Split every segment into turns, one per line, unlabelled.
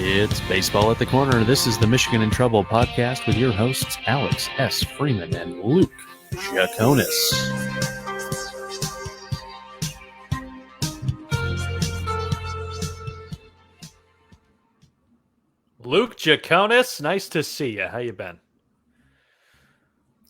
It's Baseball at the Corner. This is the Michigan in Trouble podcast with your hosts, Alex S. Freeman and Luke Jaconis.
Luke Jaconis, nice to see you. How you been?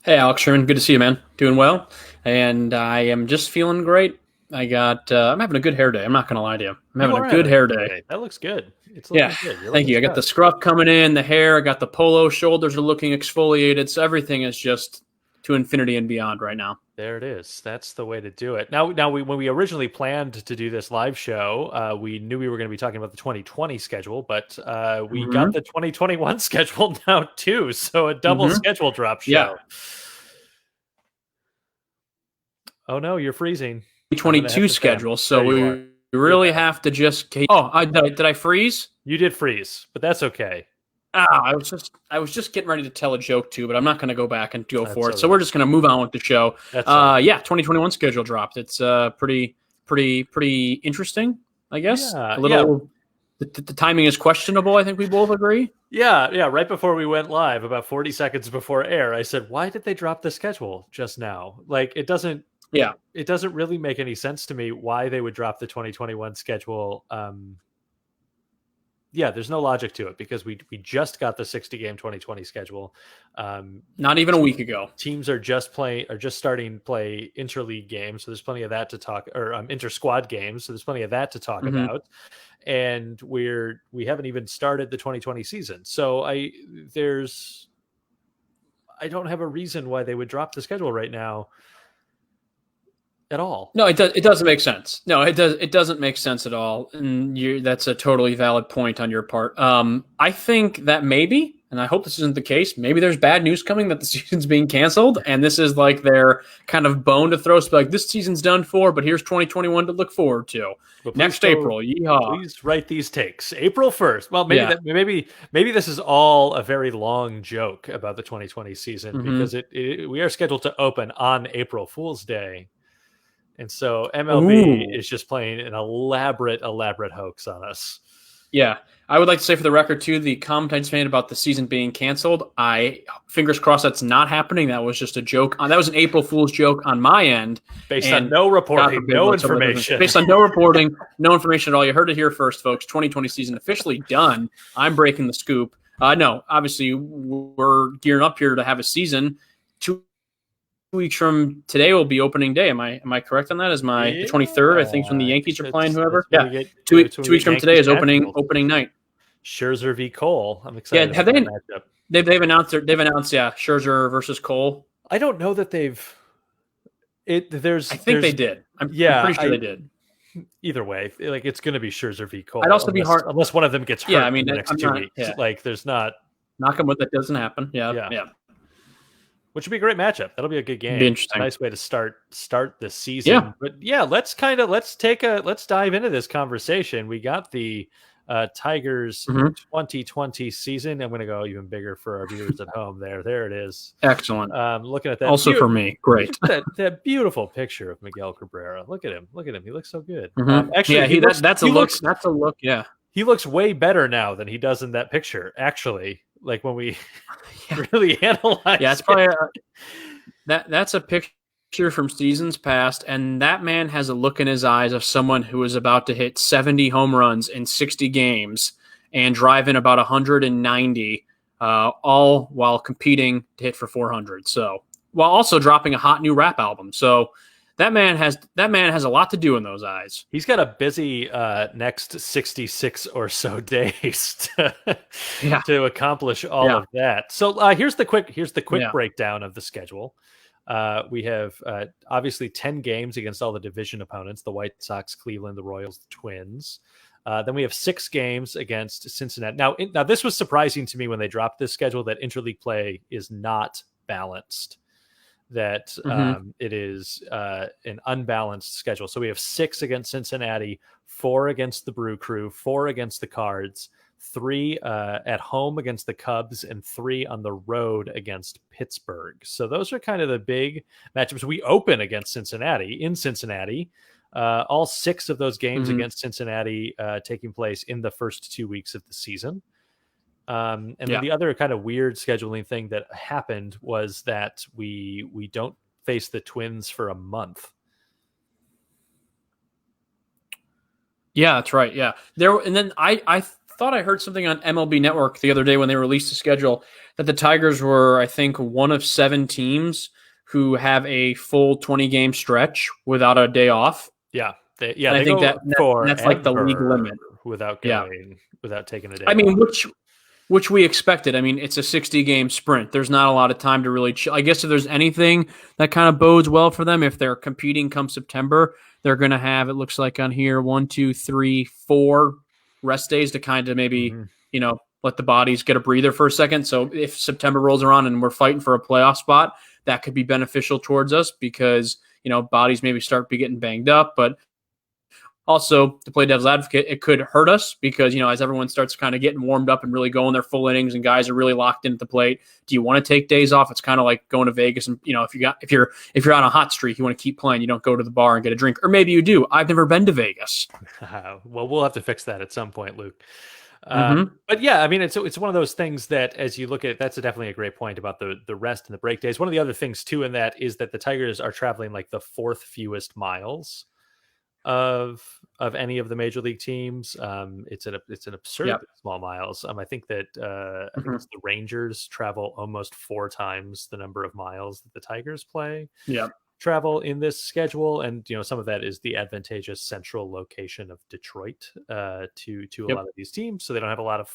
Hey, Alex Sherman. Good to see you, man. Doing well. And I am just feeling great. I'm having a good hair day. I'm not going to lie to you. I'm having a good hair day.
That looks good. It's looking good.
Thank you. I got the scruff coming in, the hair. I got the polo. Shoulders are looking exfoliated. So everything is just to infinity and beyond right now.
There it is. That's the way to do it. Now, when we originally planned to do this live show, we knew we were going to be talking about the 2020 schedule, but we got the 2021 schedule now too. So a double schedule drop show.
Yeah.
Oh no, you're freezing.
2022 schedule. So we really have to just. Did I freeze?
You did freeze, but that's okay.
I was just getting ready to tell a joke too, but I'm not going to go back and go for it. So we're just going to move on with the show. 2021 schedule dropped. It's pretty interesting, I guess. The timing is questionable. I think we both agree.
Yeah. Right before we went live, about 40 seconds before air, I said, "Why did they drop the schedule just now? Like it doesn't."
Yeah,
it doesn't really make any sense to me why they would drop the 2021 schedule. There's no logic to it because we just got the 60-game 2020 schedule.
Not even a week ago.
Teams are just starting to play interleague games, so there's plenty of that to talk, or inter-squad games, so there's plenty of that to talk about. And we haven't even started the 2020 season, so I don't have a reason why they would drop the schedule right now. At all.
No, it doesn't make sense. No, it doesn't make sense at all. And that's a totally valid point on your part. I think that maybe, and I hope this isn't the case, maybe there's bad news coming that the season's being canceled, and this is like their kind of bone to throw. So like, this season's done for, but here's 2021 to look forward to. Next April, yeehaw.
Please write these takes. April 1st. Well, maybe this is all a very long joke about the 2020 season because we are scheduled to open on April Fool's Day. And so MLB is just playing an elaborate hoax on us.
Yeah. I would like to say for the record, too, the comment I just made about the season being canceled, fingers crossed that's not happening. That was just a joke. That was an April Fool's joke on my end.
Based on no reporting, no information.
Based on no reporting, no information at all. You heard it here first, folks. 2020 season officially done. I'm breaking the scoop. No, obviously, we're gearing up here to have a season. 2 weeks from today will be opening day. Am I correct on that? Is the 23rd? I think is when the Yankees are playing. Whoever. Yeah. 2 weeks from today is opening night.
Scherzer v. Cole. I'm excited.
Yeah. Have they? They've announced. Scherzer versus Cole.
I don't know that they've.
I think they did. I'm pretty sure they did.
Either way, like it's going to be Scherzer v. Cole.
I'd also be hard
unless one of them gets hurt.
Yeah, I mean,
in the next 2 weeks. Yeah. Like there's not.
Knock on wood, that doesn't happen. Yeah.
Which would be a great matchup. That'll be a good game.
Be interesting.
Nice way to start this season.
Yeah.
But yeah, let's dive into this conversation. We got the Tigers 2020 season. I'm going to go even bigger for our viewers at home. There it is.
Excellent.
Looking at that.
Also for me, great.
that beautiful picture of Miguel Cabrera. Look at him. He looks so good.
Actually, that's a look. Yeah.
He looks way better now than he does in that picture. Actually, like when we really analyze.
Yeah, it's probably that's a picture from seasons past, and that man has a look in his eyes of someone who is about to hit 70 home runs in 60 games and drive in about 190, all while competing to hit for 400. So while also dropping a hot new rap album. So. That man has a lot to do in those eyes.
He's got a busy next 66 or so days to accomplish all of that. So here's the quick breakdown of the schedule. We have obviously 10 games against all the division opponents: the White Sox, Cleveland, the Royals, the Twins. Then we have 6 games against Cincinnati. Now this was surprising to me when they dropped this schedule, that interleague play is not balanced. That it is an unbalanced schedule. So we have 6 against Cincinnati, 4 against the Brew Crew, 4 against the Cards, 3 at home against the Cubs, and 3 on the road against Pittsburgh. So those are kind of the big matchups. We open against Cincinnati in Cincinnati. All 6 of those games against Cincinnati taking place in the first 2 weeks of the season. And then the other kind of weird scheduling thing that happened was that we don't face the Twins for a month.
Yeah, that's right. Yeah. And then I thought I heard something on MLB Network the other day when they released the schedule that the Tigers were, I think, one of 7 teams who have a full 20-game stretch without a day off.
Yeah. I
think that's like the league limit
without taking a day.
I mean, which we expected. I mean, it's a 60-game sprint. There's not a lot of time to really chill. I guess if there's anything that kind of bodes well for them, if they're competing come September, they're going to have, it looks like on here, 1, 2, 3, 4 rest days to kind of maybe, let the bodies get a breather for a second. So if September rolls around and we're fighting for a playoff spot, that could be beneficial towards us because, bodies maybe start getting banged up. But also, to play devil's advocate, it could hurt us because, as everyone starts kind of getting warmed up and really going their full innings and guys are really locked in at the plate, do you want to take days off? It's kind of like going to Vegas and, if you're on a hot streak, you want to keep playing, you don't go to the bar and get a drink. Or maybe you do. I've never been to Vegas.
Well, we'll have to fix that at some point, Luke. But yeah, I mean, it's one of those things that as you look at it, that's definitely a great point about the rest and the break days. One of the other things too in that is that the Tigers are traveling like the 4th fewest miles of any of the major league teams. It's an absurd small miles. I think that I think it's the Rangers travel almost 4 times the number of miles that the Tigers travel in this schedule, and some of that is the advantageous central location of Detroit to a lot of these teams, so they don't have a lot of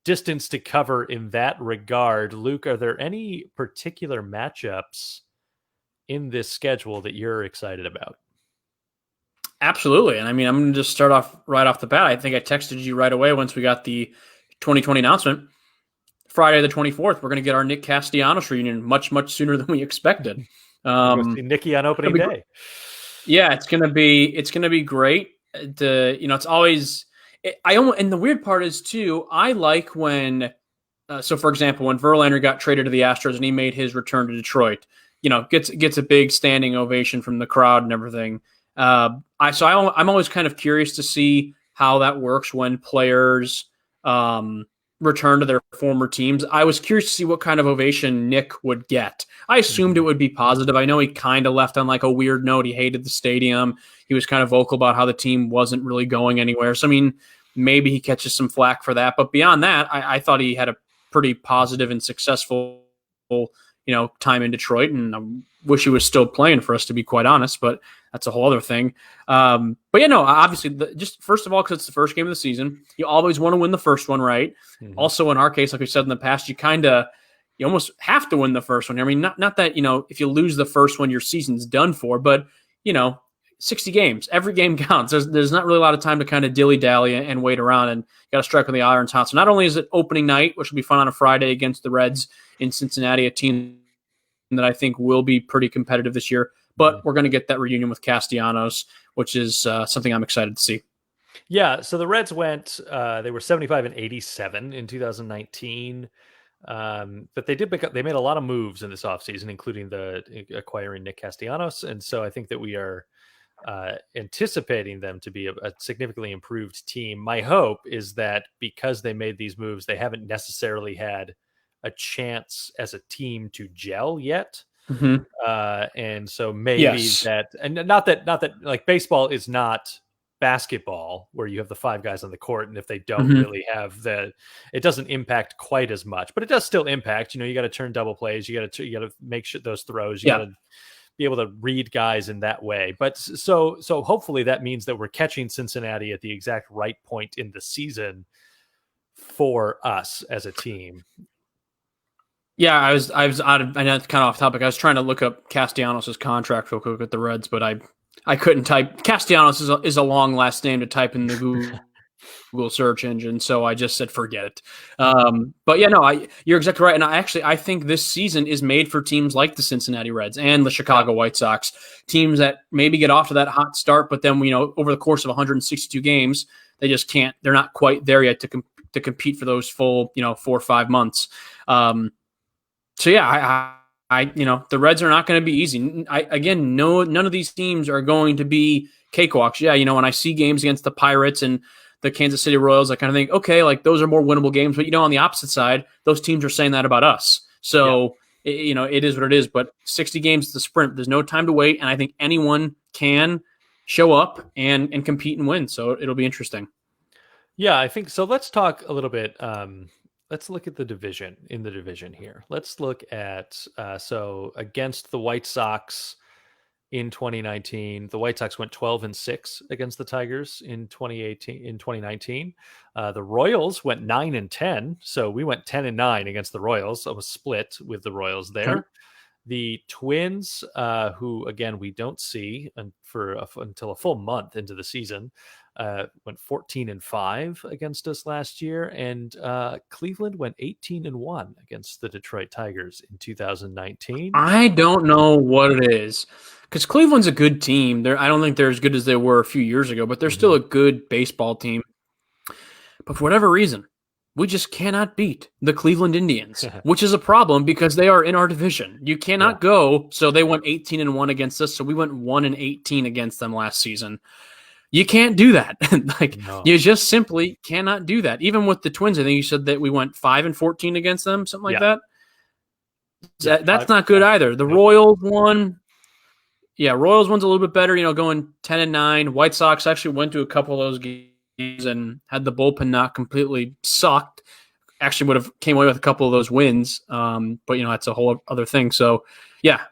distance to cover in that regard. Luke, are there any particular matchups in this schedule that you're excited about?
Absolutely. And I mean, I'm going to just start off right off the bat. I think I texted you right away once we got the 2020 announcement. Friday the 24th, we're going to get our Nick Castellanos reunion much, much sooner than we expected.
Nicky on opening day.
Yeah, it's going to be great. It's always and the weird part is too, I like when so for example, when Verlander got traded to the Astros and he made his return to Detroit, gets a big standing ovation from the crowd and everything. I'm always kind of curious to see how that works when players return to their former teams. I was curious to see what kind of ovation Nick would get. I assumed it would be positive. I know he kind of left on like a weird note. He hated the stadium. He was kind of vocal about how the team wasn't really going anywhere. So, I mean, maybe he catches some flack for that. But beyond that, I thought he had a pretty positive and successful, time in Detroit. And I wish he was still playing, for us to be quite honest, but that's a whole other thing. Obviously, just first of all, because it's the first game of the season, you always want to win the first one, right? Mm-hmm. Also, in our case, like we said in the past, you almost have to win the first one. I mean, not that, if you lose the first one, your season's done for, but, 60 games, every game counts. There's not really a lot of time to kind of dilly-dally and wait around, and you got to strike when the iron's hot. So not only is it opening night, which will be fun on a Friday against the Reds in Cincinnati, a team that I think will be pretty competitive this year, but we're going to get that reunion with Castellanos, which is something I'm excited to see.
Yeah, so the Reds went, they were 75-87 in 2019, but they made a lot of moves in this offseason, including acquiring Nick Castellanos, and so I think that we are anticipating them to be a significantly improved team. My hope is that because they made these moves, they haven't necessarily had a chance as a team to gel yet.
Mm-hmm.
And so maybe that, and not that like baseball is not basketball where you have the 5 guys on the court, and if they don't really have it doesn't impact quite as much, but it does still impact. You got to turn double plays, you got to make sure those throws, you got to be able to read guys in that way. But so hopefully that means that we're catching Cincinnati at the exact right point in the season for us as a team.
Yeah, I know it's kind of off topic. I was trying to look up Castellanos' contract real quick with the Reds, but I couldn't type. Castellanos is a long last name to type in the Google search engine, so I just said forget it. But yeah, no, you're exactly right. And I think this season is made for teams like the Cincinnati Reds and the Chicago White Sox, teams that maybe get off to that hot start, but then over the course of 162 games, they just can't. They're not quite there yet to compete for those full 4 or 5 months. So yeah, the Reds are not going to be easy. None of these teams are going to be cakewalks. Yeah, when I see games against the Pirates and the Kansas City Royals, I kind of think, okay, like those are more winnable games. But on the opposite side, those teams are saying that about us. So it is what it is. But 60 games is a sprint. There's no time to wait, and I think anyone can show up and compete and win. So it'll be interesting.
Yeah, I think so. Let's talk a little bit. Let's look at the division here. Let's look at so against the White Sox in 2019, the White Sox went 12-6 against the Tigers in 2019. The Royals went 9-10, so we went 10-9 against the Royals. So it was split with the Royals there. Okay. The Twins, who again we don't see until a full month into the season, went 14-5 against us last year, and Cleveland went 18-1 against the Detroit Tigers in 2019.
I don't know what it is, because Cleveland's a good team. I don't think they're as good as they were a few years ago, but they're still a good baseball team. But for whatever reason, we just cannot beat the Cleveland Indians, which is a problem because they are in our division. You cannot go. So they went 18-1 against us. So we went 1-18 against them last season. You can't do that. You just simply cannot do that. Even with the Twins, I think you said that we went 5-14 against them, something like that. That's not good either. The Royals won. Yeah, Royals one's a little bit better, going 10-9. White Sox actually went to a couple of those games and had the bullpen not completely sucked. Actually would have came away with a couple of those wins. But that's a whole other thing. So yeah,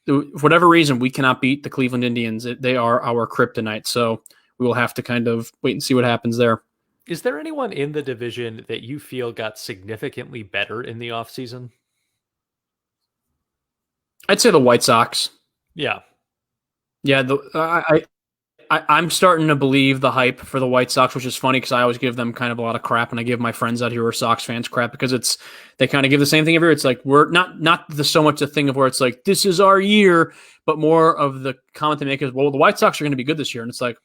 for whatever reason, we cannot beat the Cleveland Indians. They are our kryptonite. So we will have to kind of wait and see what happens there.
Is there anyone in the division that you feel got significantly better in the offseason?
I'd say the White Sox.
Yeah.
Yeah, I'm starting to believe the hype for the White Sox, which is funny because I always give them kind of a lot of crap, and I give my friends out here who are Sox fans crap because they kind of give the same thing every year. It's like we're not so much a thing of where it's like this is our year, but more of the comment they make is, well, the White Sox are going to be good this year, and it's like,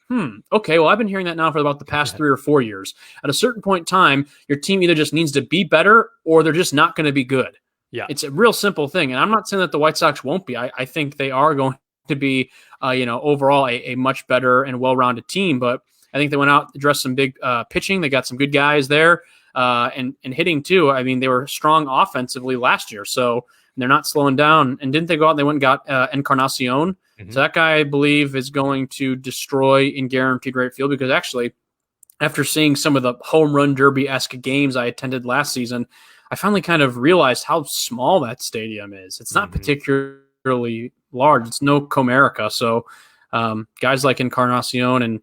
okay, well, I've been hearing that now for about the past 3 or 4 years. At a certain point in time, your team either just needs to be better or they're just not going to be good.
Yeah,
it's a real simple thing, and I'm not saying that the White Sox won't be. I think they are going to be, overall a much better and well-rounded team. But I think they went out, addressed some big pitching. They got some good guys there and hitting too. I mean, they were strong offensively last year, so they're not slowing down. And didn't they go out and they went and got Encarnacion? Mm-hmm. So that guy, I believe, is going to destroy in guaranteed rate field because actually, after seeing some of the home run derby-esque games I attended last season, I finally kind of realized how small that stadium is. It's not particularly large. It's no Comerica. So guys like Encarnacion and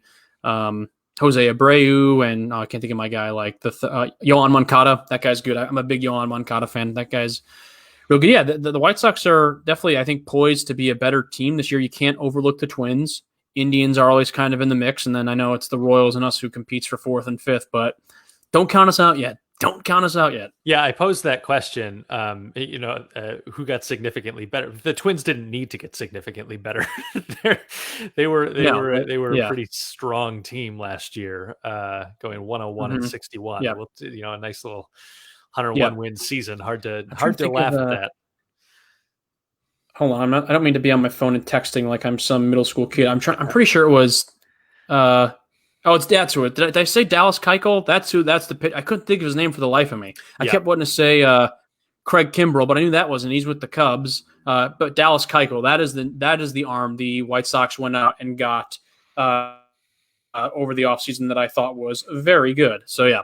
Jose Abreu and I can't think of my guy like the Yoan Moncada. That guy's good. I'm a big Yoan Moncada fan. That guy's real good. Yeah, the White Sox are definitely, I think, poised to be a better team this year. You can't overlook the Twins. Indians are always kind of in the mix. And then I know it's the Royals and us who competes for 4th and 5th, but don't count us out yet. Don't count us out yet.
Yeah, I posed that question. Who got significantly better? The Twins didn't need to get significantly better. they were a pretty strong team last year, going 101-61.
Yeah.
A nice little 101 win season. Hard to laugh at that.
Hold on, I don't mean to be on my phone and texting like I'm some middle school kid. I'm pretty sure it was. That's who. Did I say Dallas Keuchel? That's the pitch. I couldn't think of his name for the life of me. I kept wanting to say Craig Kimbrell, but I knew that wasn't. He's with the Cubs. But Dallas Keuchel, that is the arm the White Sox went out and got over the offseason that I thought was very good. So yeah,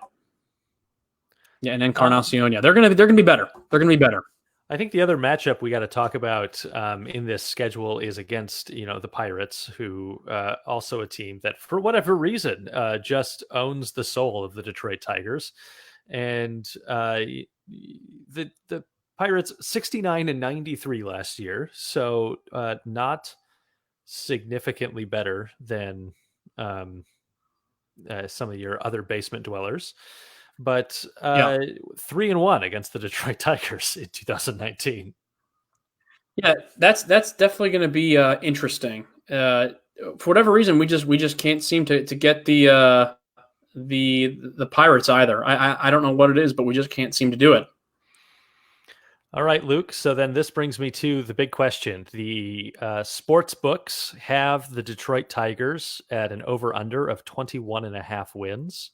and Encarnacion, they're gonna be better. They're gonna be better.
I think the other matchup we got to talk about in this schedule is against, the Pirates, who also a team that, for whatever reason, just owns the soul of the Detroit Tigers. And the Pirates 69-93 last year, so not significantly better than some of your other basement dwellers. But 3-1 against the Detroit Tigers in 2019.
Yeah, that's definitely going to be interesting. For whatever reason, we just can't seem to get the Pirates either. I don't know what it is, but we just can't seem to do it.
All right, Luke. So then this brings me to the big question. The sports books have the Detroit Tigers at an over-under of 21.5 wins.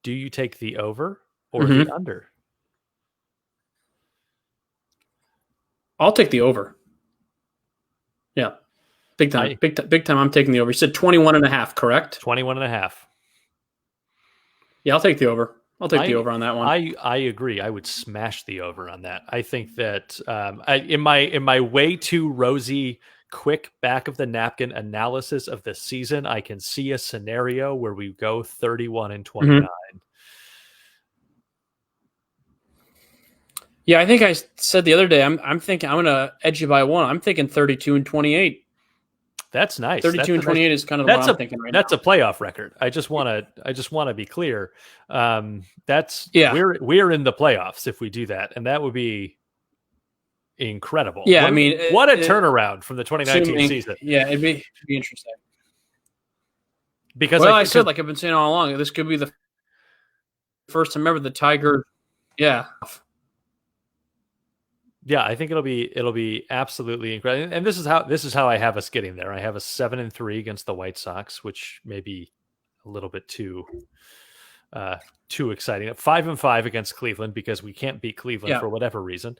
Do you take the over or the under?
I'll take the over. Yeah. Big time. Big time. I'm taking the over. You said 21.5, correct?
21.5.
Yeah, I'll take the over. I'll take the over on that one.
I agree. I would smash the over on that. I think that in my way too rosy, quick back of the napkin analysis of the season, I can see a scenario where we go 31-29.
Yeah, I think I said the other day, I'm thinking I'm going to edge you by one. I'm thinking 32-28.
That's nice.
32-28 is kind of what I'm thinking right now.
That's a playoff record. I just want to be clear. We're in the playoffs if we do that, and that would be incredible.
Yeah,
what a turnaround from the 2019 season.
Yeah, it'd be interesting.
Because
I said, like I've been saying all along, this could be the first time ever the Tiger. Yeah.
Yeah, I think it'll be absolutely incredible. And this is how I have us getting there. I have a 7-3 against the White Sox, which may be a little bit too exciting. 5-5 against Cleveland because we can't beat Cleveland for whatever reason.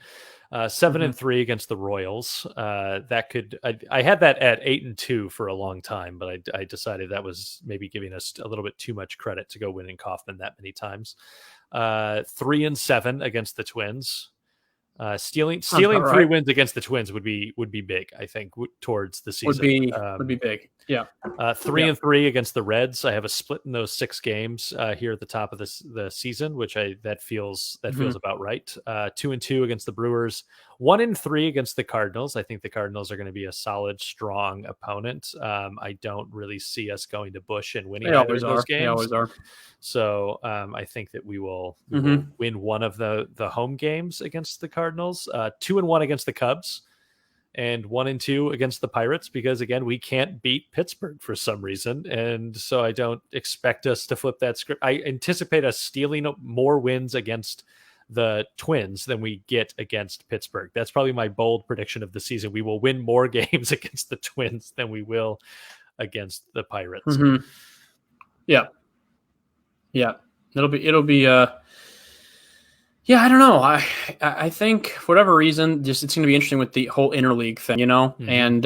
7-3 against the Royals. I had that at 8-2 for a long time, but I decided that was maybe giving us a little bit too much credit to go winning Kauffman that many times. 3-7 against the Twins. Stealing 3 wins against the Twins would be big, I think, towards the season.
Would be big. Yeah.
3-3 against the Reds. I have a split in those 6 games here at the top of the season, which that feels about right. 2-2 against the Brewers. 1-3 against the Cardinals. I think the Cardinals are going to be a solid, strong opponent. I don't really see us going to Busch and winning either of those games.
They always are.
So I think that we will win one of the home games against the Cardinals. 2-1 against the Cubs. And 1-2 against the Pirates, because again, we can't beat Pittsburgh for some reason. And so I don't expect us to flip that script. I anticipate us stealing more wins against the Twins than we get against Pittsburgh. That's probably my bold prediction of the season. We will win more games against the Twins than we will against the Pirates.
Yeah. It'll be yeah, I don't know. I think for whatever reason, just it's going to be interesting with the whole interleague thing, and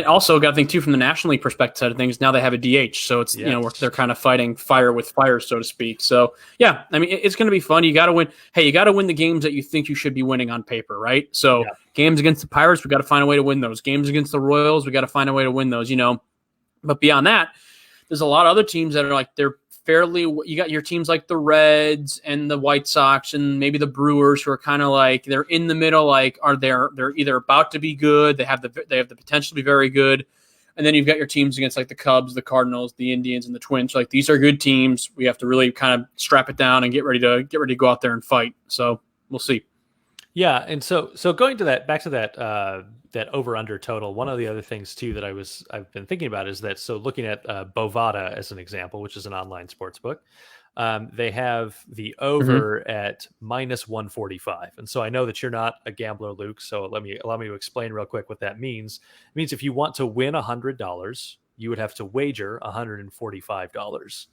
also got to think too from the National League perspective side of things. Now they have a DH, so it's they're kind of fighting fire with fire, so to speak. So yeah, it's going to be fun. You got to win. Hey, you got to win the games that you think you should be winning on paper, right? So games against the Pirates, we got to find a way to win those. Games against the Royals, we got to find a way to win those. But beyond that, there's a lot of other teams that are like they're fairly, you got your teams like the Reds and the White Sox and maybe the Brewers who are kind of like they're in the middle, like they're either about to be good, they have the potential to be very good, and then you've got your teams against like the Cubs, the Cardinals, the Indians, and the Twins. Like these are good teams. We have to really kind of strap it down and get ready to go out there and fight. So we'll see.
Yeah, and so going to back to that over-under total, one of the other things too that I've been thinking about is that, so looking at Bovada as an example, which is an online sports book, they have the over at -145. And so I know that you're not a gambler, Luke, so allow me to explain real quick what that means. It means if you want to win $100, you would have to wager $145.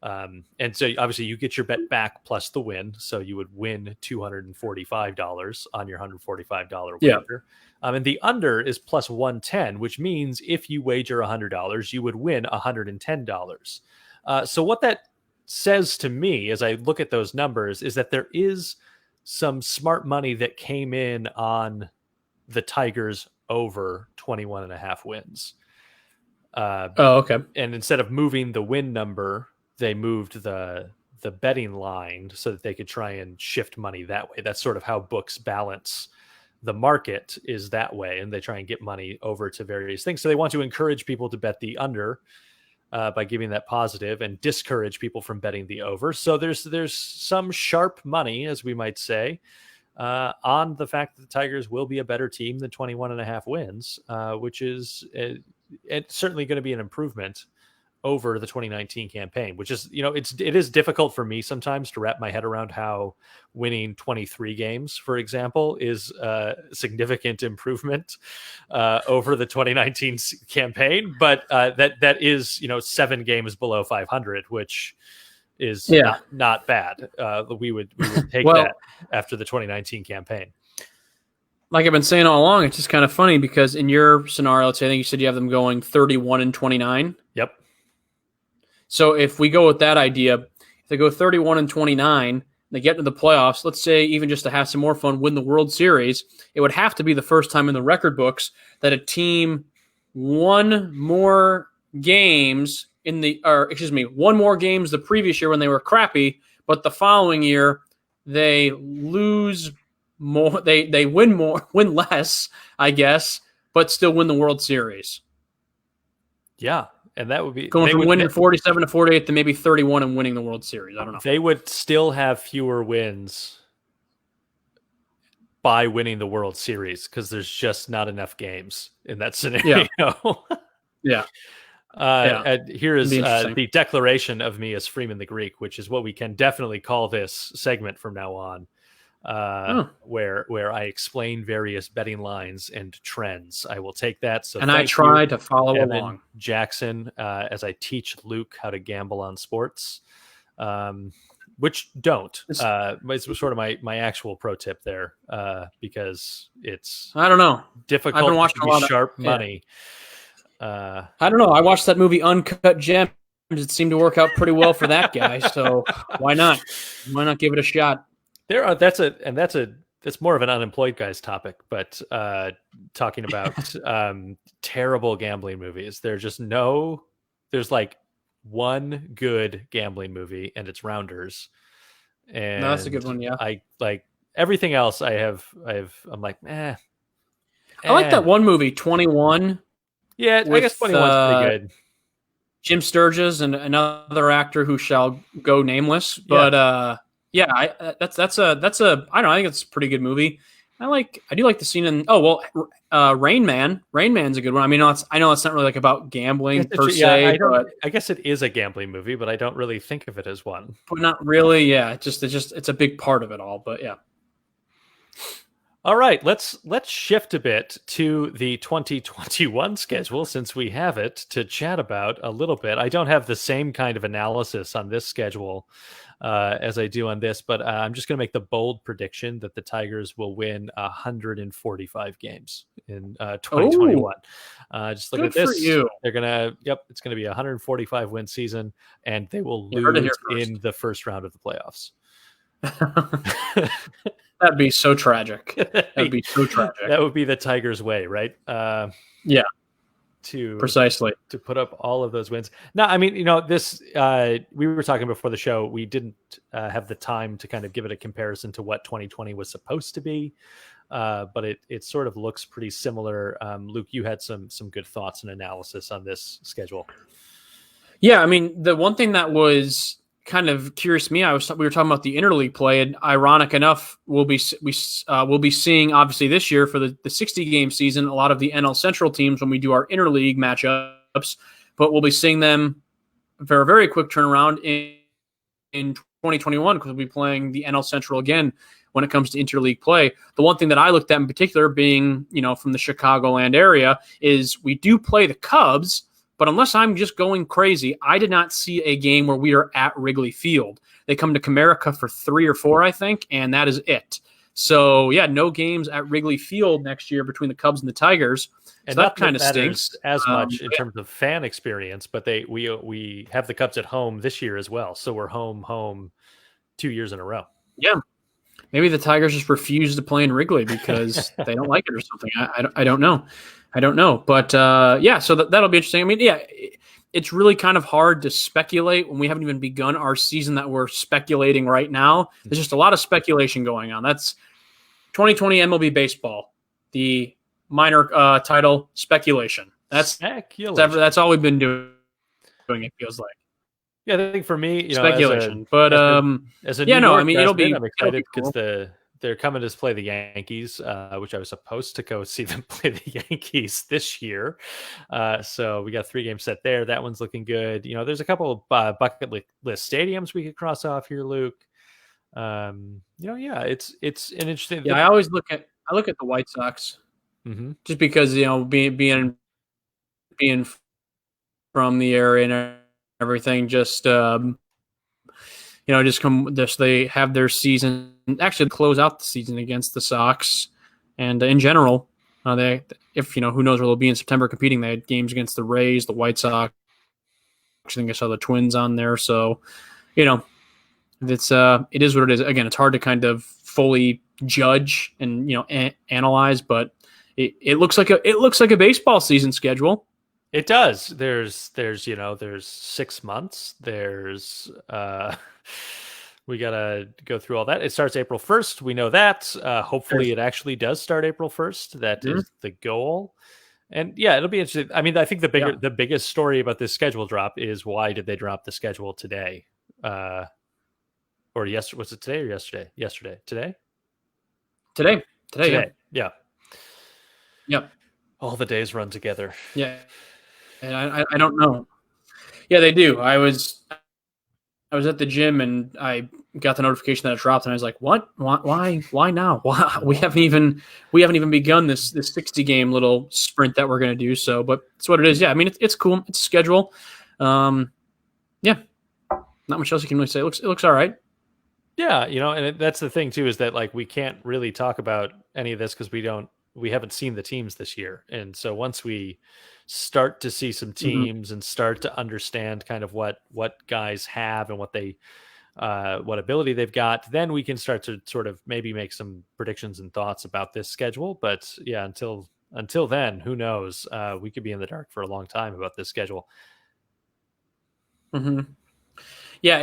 And so obviously you get your bet back plus the win. So you would win $245 on your $145 wager. And the under is plus 110, which means if you wager $100, you would win $110. So what that says to me as I look at those numbers is that there is some smart money that came in on the Tigers over 21.5 wins.
Okay.
And instead of moving the win number, they moved the betting line so that they could try and shift money that way. That's sort of how books balance the market, is that way. And they try and get money over to various things. So they want to encourage people to bet the under by giving that positive and discourage people from betting the over. So there's some sharp money, as we might say, on the fact that the Tigers will be a better team than 21.5 wins, which is it's certainly going to be an improvement over the 2019 campaign, which is, it is difficult for me sometimes to wrap my head around how winning 23 games, for example, is a significant improvement over the 2019 campaign. But that is, 7 games below 500, which is not bad. We would take that after the 2019 campaign.
Like I've been saying all along, it's just kind of funny because in your scenario, I think you said you have them going 31-29.
Yep.
So if we go with that idea, if they go 31-29, they get into the playoffs, let's say even just to have some more fun, win the World Series, it would have to be the first time in the record books that a team won more games won more games the previous year when they were crappy, but the following year they lose more, they win less, I guess, but still win the World Series.
Yeah. And that would be
going from winning 47-48 to maybe 31 and winning the World Series. I don't know.
They would still have fewer wins by winning the World Series because there's just not enough games in that scenario.
Yeah.
And here is the declaration of me as Freeman the Greek, which is what we can definitely call this segment from now on. Where I explain various betting lines and trends. I will take that. So,
and I try to follow
Evan
along,
Jackson, as I teach Luke how to gamble on sports, which don't. It's sort of my actual pro tip there, because it's
I don't know
difficult
I've been watching
to
a lot
be sharp
of,
money.
I don't know. I watched that movie Uncut Gems. It seemed to work out pretty well for that guy. So why not? Why not give it a shot?
That's more of an unemployed guy's topic, but talking about terrible gambling movies. There's like one good gambling movie, and it's Rounders. And
no, that's a good one. Yeah,
I like everything else. I'm like, I
like that one movie, 21.
Yeah, I guess 21's pretty good.
Jim Sturgis and another actor who shall go nameless, but that's a I don't know, I think it's a pretty good movie. I do like the scene in Rain Man. Rain Man's a good one. I mean, I know it's not really like about gambling per se, but
I guess it is a gambling movie, but I don't really think of it as one.
But not really, yeah. It's a big part of it all, but yeah.
All right, let's shift a bit to the 2021 schedule since we have it to chat about a little bit. I don't have the same kind of analysis on this schedule as I do on this, but I'm just going to make the bold prediction that the Tigers will win 145 games in 2021. Just look at this. They're gonna, it's going to be a 145 win season, and they will lose in the first round of the playoffs.
That'd be so tragic. That'd be so tragic.
That would be the Tigers' way, right?
Yeah.
Precisely to put up all of those wins. Now, I mean, this we were talking before the show. We didn't have the time to kind of give it a comparison to what 2020 was supposed to be, but it sort of looks pretty similar. Luke, you had some good thoughts and analysis on this schedule.
Yeah, I mean, the one thing that was kind of curious to me, we were talking about the interleague play, and ironic enough, we'll be seeing obviously this year for the 60 game season a lot of the NL Central teams when we do our interleague matchups, but we'll be seeing them for a very quick turnaround in 2021 because we'll be playing the NL Central again when it comes to interleague play. The one thing that I looked at in particular, being from the Chicagoland area, is we do play the Cubs. But unless I'm just going crazy, I did not see a game where we are at Wrigley Field. They come to Comerica for 3 or 4, I think, and that is it. So, yeah, no games at Wrigley Field next year between the Cubs and the Tigers.
And
so that kind of stinks.
As much in terms of fan experience, but we have the Cubs at home this year as well. So we're home 2 years in a row.
Yeah. Maybe the Tigers just refuse to play in Wrigley because they don't like it or something. I don't know. But so that'll be interesting. I mean, it's really kind of hard to speculate when we haven't even begun our season that we're speculating right now. There's just a lot of speculation going on. That's 2020 MLB baseball, the minor title speculation. That's all we've been doing. It feels like.
Yeah, I think for me,
speculation.
as a New York resident, I'm excited because the they're coming to play the Yankees, which I was supposed to go see them play the Yankees this year. So we got 3 games set there. That one's looking good. There's a couple of bucket list stadiums we could cross off here, Luke. Yeah, it's an interesting.
Yeah, I always look at the White Sox, just because being from the area and everything, just they have their season actually close out the season against the Sox, and in general, who knows where they'll be in September competing. They had games against the Rays, the White Sox. I think I saw the Twins on there, so it's it is what it is. Again, it's hard to kind of fully judge and analyze, but it looks like a baseball season schedule.
It does. There's 6 months. There's we gotta go through all that. It starts April 1st. We know that. Hopefully, it actually does start April 1st. That is the goal. And yeah, it'll be interesting. I mean, I think the biggest story about this schedule drop is why did they drop the schedule today? Or yesterday? Was it today or yesterday? Yesterday. Today. Yeah.
Yep.
All the days run together.
Yeah. And I don't know. Yeah, they do. I was at the gym and I got the notification that it dropped, and I was like, "What? Why now? Why? We haven't even begun this 60 game little sprint that we're going to do." So, but it's what it is. Yeah, I mean, it's cool. It's a schedule. Yeah, not much else you can really say. It looks all right.
Yeah, and that's the thing too, is that like we can't really talk about any of this because we haven't seen the teams this year, and so once we start to see some teams and start to understand kind of what guys have and what they what ability they've got, then we can start to sort of maybe make some predictions and thoughts about this schedule. But yeah, until then, who knows? We could be in the dark for a long time about this schedule.
Yeah,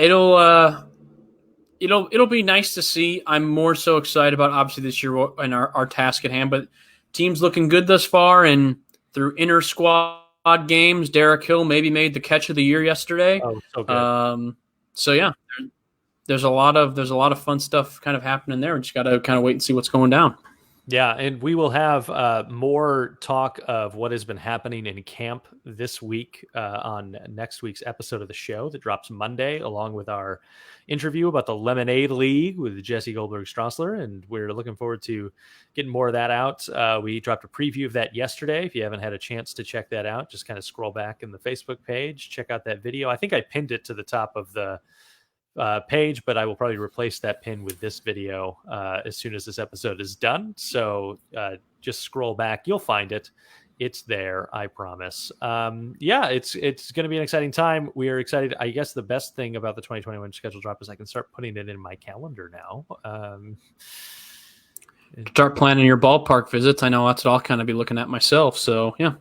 it'll be nice to see. I'm more so excited about obviously this year and our task at hand, but teams looking good thus far, and through inter squad games, Derek Hill maybe made the catch of the year yesterday.
Oh, so good.
So yeah, there's a lot of fun stuff kind of happening there. We just got to kind of wait and see what's going down.
Yeah, and we will have more talk of what has been happening in camp this week on next week's episode of the show that drops Monday, along with our interview about the Lemonade League with Jesse Goldberg-Strassler, and we're looking forward to getting more of that out. We dropped a preview of that yesterday. If you haven't had a chance to check that out, just kind of scroll back in the Facebook page, check out that video. I think I pinned it to the top of the page, but I will probably replace that pin with this video as soon as this episode is done. So just scroll back, you'll find it. It's there, I promise. Yeah, it's going to be an exciting time. We are excited. I guess the best thing about the 2021 schedule drop is I can start putting it in my calendar now.
Start planning your ballpark visits. I know that's what I'll kind of be looking at myself. So yeah,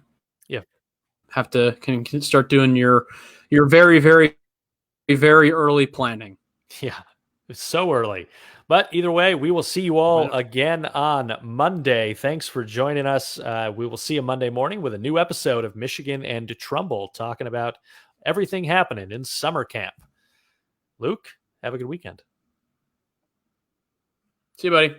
have to can start doing your very, very, very early planning.
Yeah, it's so early. But either way, we will see you all again on Monday. Thanks for joining us. We will see you Monday morning with a new episode of Michigan and Trumbull, talking about everything happening in summer camp. Luke, have a good weekend.
See you, buddy.